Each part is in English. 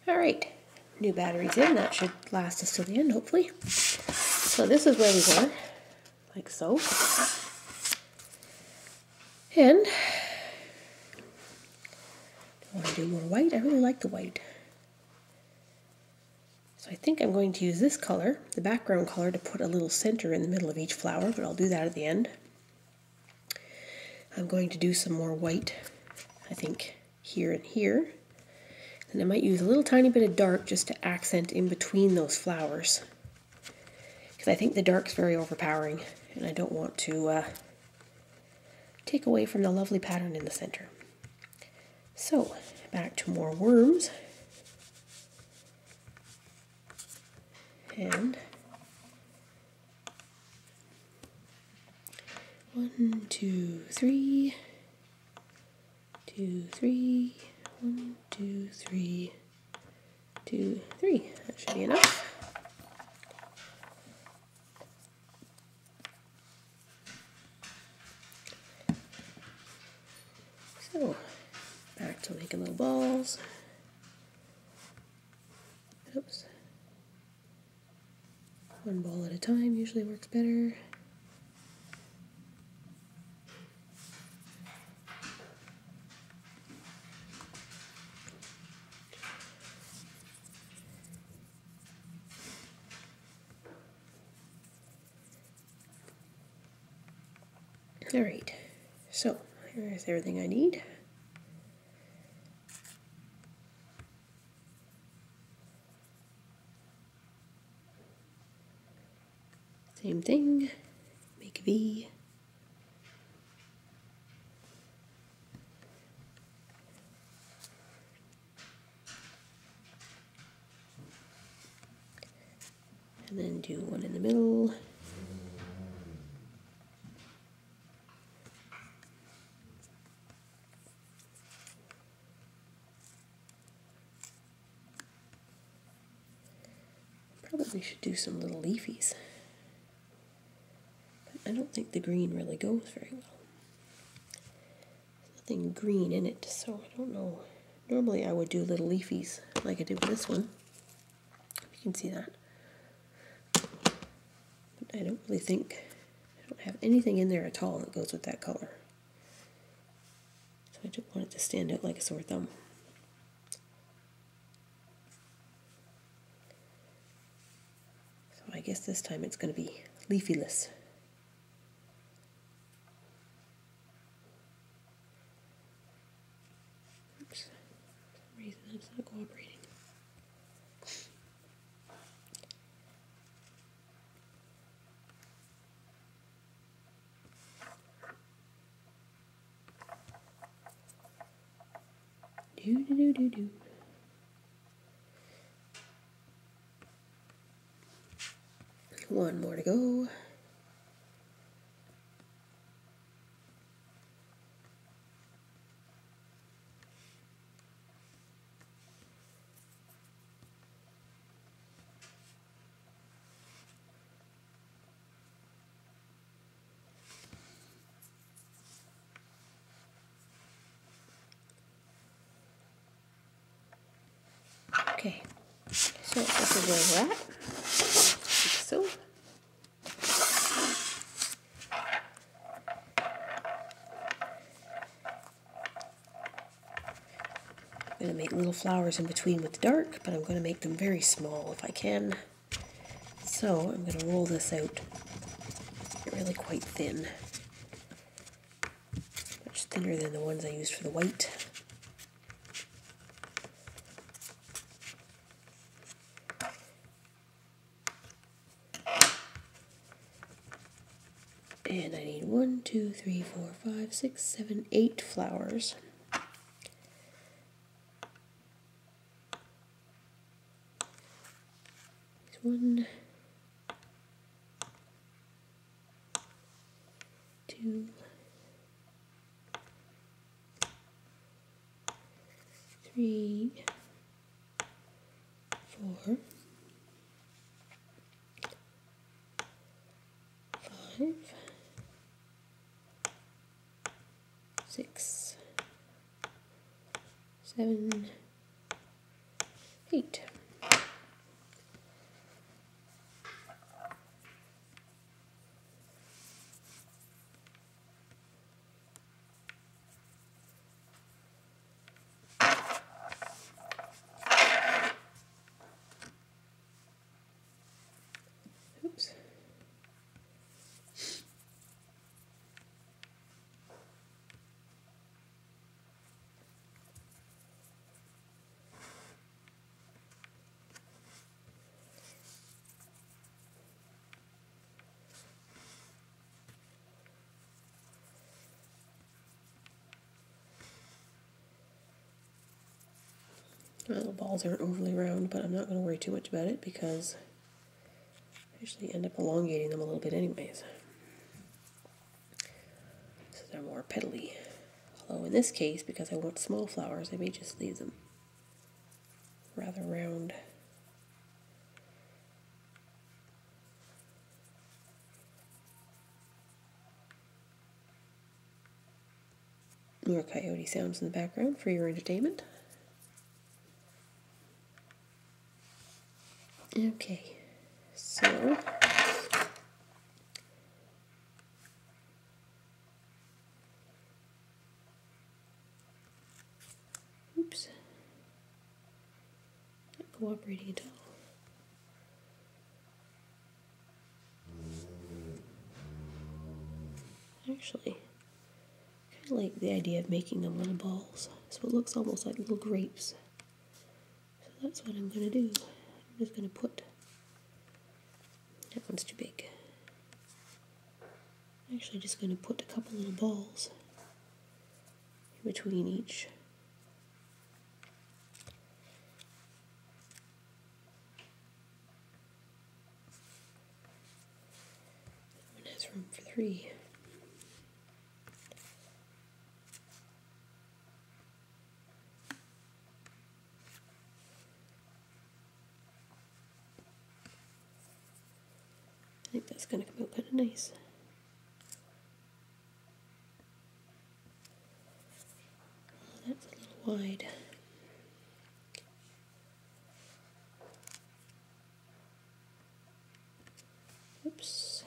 Alright, new batteries in. That should last us till the end, hopefully. So this is where we were, like so. And I want to do more white. I really like the white. So I think I'm going to use this color, the background color, to put a little center in the middle of each flower, but I'll do that at the end. I'm going to do some more white, I think, here and here. And I might use a little tiny bit of dark just to accent in between those flowers. Because I think the dark's very overpowering, and I don't want to take away from the lovely pattern in the center. So, back to more worms. And 1, 2, 3, 2, 3, 1, 2, 3, 2, 3. That should be enough. So, back to making little balls. Oops. One ball at a time usually works better. Alright, so here's everything I need. Same thing, make a V. And then do one in the middle. Probably should do some little leafies. But I don't think the green really goes very well. There's nothing green in it, so I don't know. Normally I would do little leafies like I did with this one. You can see that. But I don't really think, I don't have anything in there at all that goes with that color. So I don't want it to stand out like a sore thumb. So I guess this time it's going to be leafyless. Oops, for some reason it's not cooperating. Do do do do do. One more to go. Okay, so this is where we're at. Like so. I'm going to make little flowers in between with the dark, but I'm going to make them very small if I can. So I'm going to roll this out really quite thin. Much thinner than the ones I used for the white. And I need 1, 2, 3, 4, 5, 6, 7, 8 flowers. 1, 2, 3, 4, 5, 6, 7, 8. Oops. Well, the balls aren't overly round, but I'm not going to worry too much about it because I usually end up elongating them a little bit anyways. So they're more petally. Although in this case, because I want small flowers, I may just leave them rather round. More coyote sounds in the background for your entertainment. Okay, so oops, not cooperating at all. Actually, kind of like the idea of making them little balls, so it looks almost like little grapes. So that's what I'm going to do. I'm just going to put, that one's too big. I'm actually just going to put a couple little balls in between each. That one has room for 3. I think that's going to come out kind of nice. Oh, that's a little wide. Oops.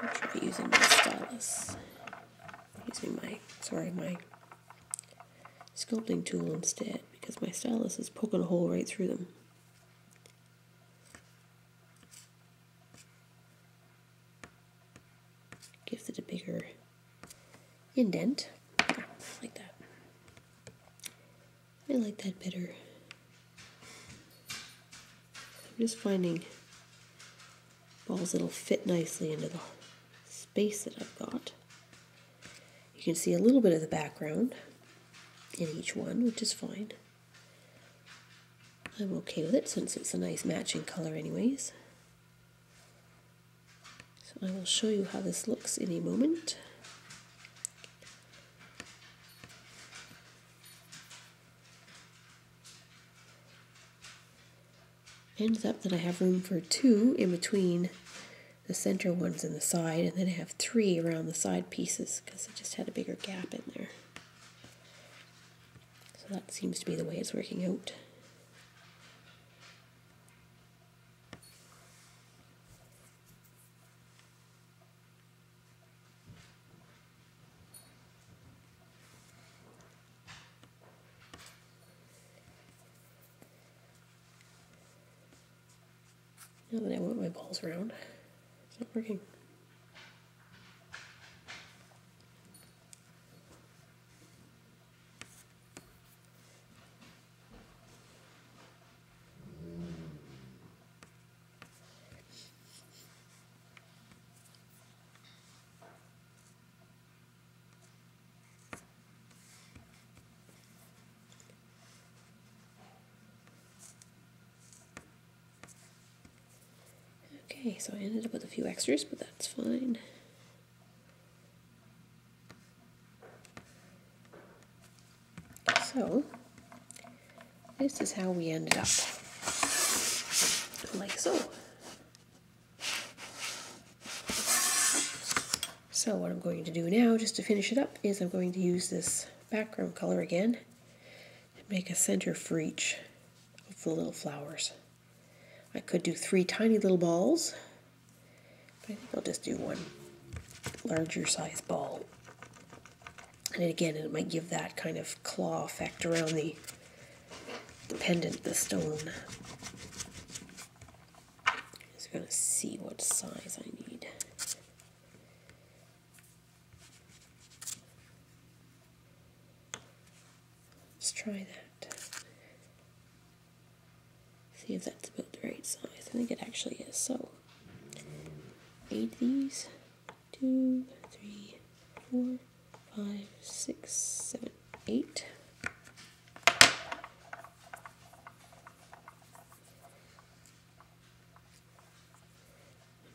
I'll try using my stylus. Using my sculpting tool instead, because my stylus is poking a hole right through them. Gives it a bigger indent. Yeah, like that. I like that better. I'm just finding balls that'll fit nicely into the space that I've got. You can see a little bit of the background in each one, which is fine. I'm okay with it since it's a nice matching color anyways. So I will show you how this looks in a moment. Ends up that I have room for 2 in between the center ones and the side, and then I have 3 around the side pieces because I just had a bigger gap in there. So that seems to be the way it's working out. Now that I want my balls round, it's not working. Okay, so I ended up with a few extras, but that's fine. So, this is how we ended up, like so. So what I'm going to do now, just to finish it up, is I'm going to use this background color again. I'm make a center for each of the little flowers. I could do 3 tiny little balls, but I think I'll just do one larger size ball. And again, it might give that kind of claw effect around the pendant, the stone. Just going to see what size I need. Let's try that. See if that's about the right size. I think it actually is. So, 8 of these. 2, 3, 4, 5, 6, 7, 8. I'm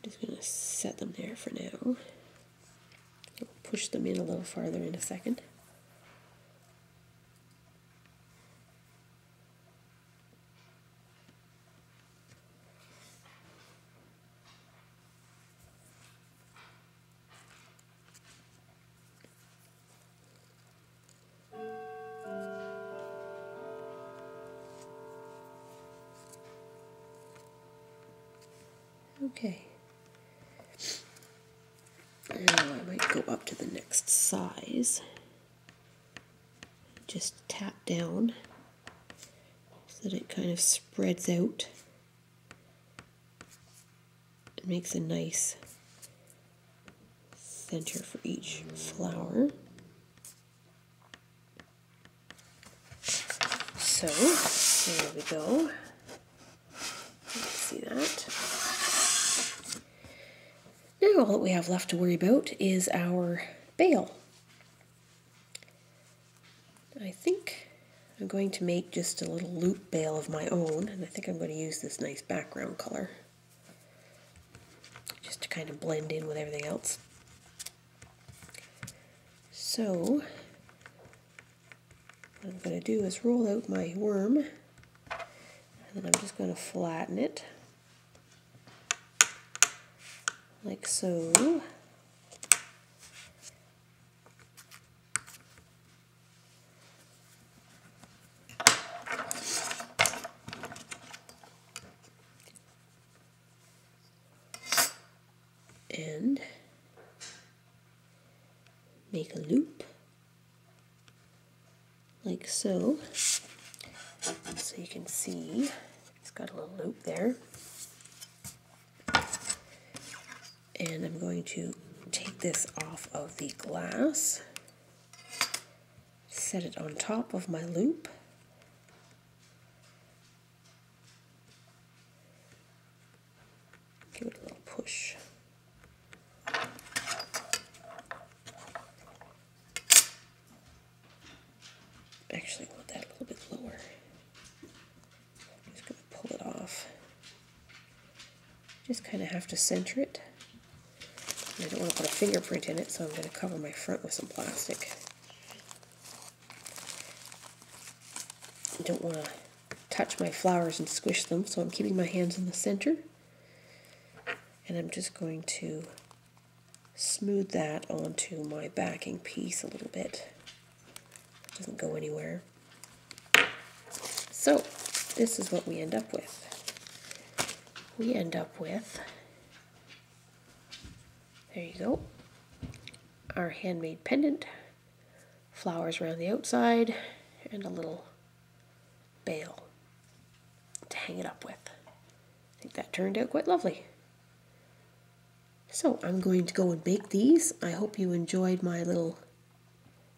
just going to set them there for now. I'll push them in a little farther in a second. Okay. Now I might go up to the next size. Just tap down so that it kind of spreads out. It makes a nice center for each flower. So, there we go. See that? Now all that we have left to worry about is our bail. I think I'm going to make just a little loop bail of my own, and I think I'm going to use this nice background color just to kind of blend in with everything else. So what I'm going to do is roll out my worm, and then I'm just going to flatten it like so. And make a loop like so. So you can see it's got a little loop there. And I'm going to take this off of the glass, set it on top of my loop, give it a little push. Actually, I want that a little bit lower. I'm just going to pull it off. Just kind of have to center it. I don't want to put a fingerprint in it, so I'm going to cover my front with some plastic. I don't want to touch my flowers and squish them, so I'm keeping my hands in the center. And I'm just going to smooth that onto my backing piece a little bit. It doesn't go anywhere. So, this is what we end up with. We end up with, there you go, our handmade pendant, flowers around the outside, and a little bail to hang it up with. I think that turned out quite lovely. So I'm going to go and bake these. I hope you enjoyed my little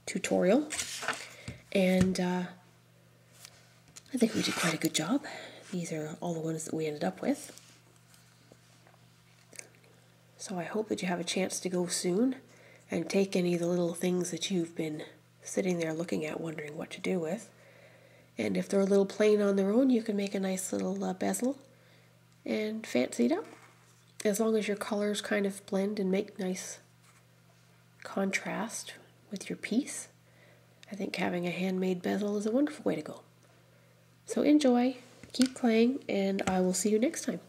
tutorial, and I think we did quite a good job. These are all the ones that we ended up with. So I hope that you have a chance to go soon and take any of the little things that you've been sitting there looking at, wondering what to do with. And if they're a little plain on their own, you can make a nice little bezel and fancy it up. As long as your colors kind of blend and make nice contrast with your piece, I think having a handmade bezel is a wonderful way to go. So enjoy, keep playing, and I will see you next time.